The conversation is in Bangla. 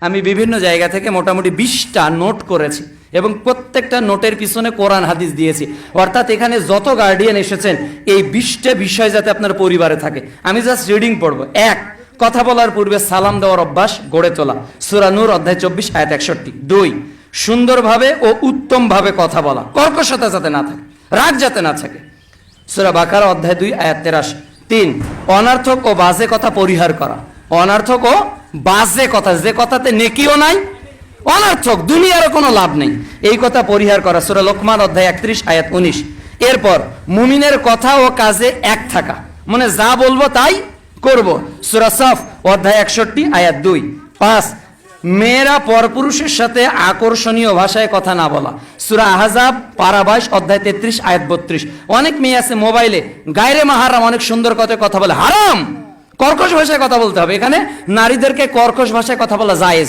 আমি বিভিন্ন জায়গা থেকে মোটামুটি 20টা নোট করেছি এবং প্রত্যেকটা নোটের পিছনে কোরআন হাদিস দিয়েছি। অর্থাৎ এখানে যত গার্ডিয়ান এসেছেন এই 20টা বিষয় যাতে আপনার পরিবারে থাকে। আমি জাস্ট রিডিং পড়বো। 1, কথা বলার পূর্বে সালাম দেওয়ার অভ্যাস গড়ে তোলা, সূরা নূর অধ্যায় 24 আয়াত 61। 2, সুন্দরভাবে ও উত্তমভাবে কথা বলা, কর্কশতা যাতে না থাকে, রাগ যাতে না থাকে, সূরা বাকারা অধ্যায় 2 আয়াত 83। 3, অনার্থক ও বাজে কথা পরিহার করা, অনার্থক ও বাজে কথা, যে কথাতে নেকিও নাই, অনার্থক, দুনিয়ারও কোনো লাভ নেই, এই কথা পরিহার করা, সূরা লোকমান অধ্যায় 31 আয়াত 19। এরপর মুমিনের কথা ও কাজে এক থাকা, মানে যা বলবো তাই করব, সূরা সফ অধ্যায় 61 আয়াত 2। 5, মেয়েরা পরপুরুষের সাথে আকর্ষণীয় ভাষায় কথা না বলা, সূরা আহজাব পারা 22 অধ্যায় 33 আয়াত 32। অনেক মেয়ে আছে মোবাইলে গায়রে মাহারাম অনেক সুন্দর কথা বলে, হারাম, কর্কশ ভাষায় কথা বলতে হবে। এখানে নারীদেরকে কর্কশ ভাষায় কথা বলা জায়েজ।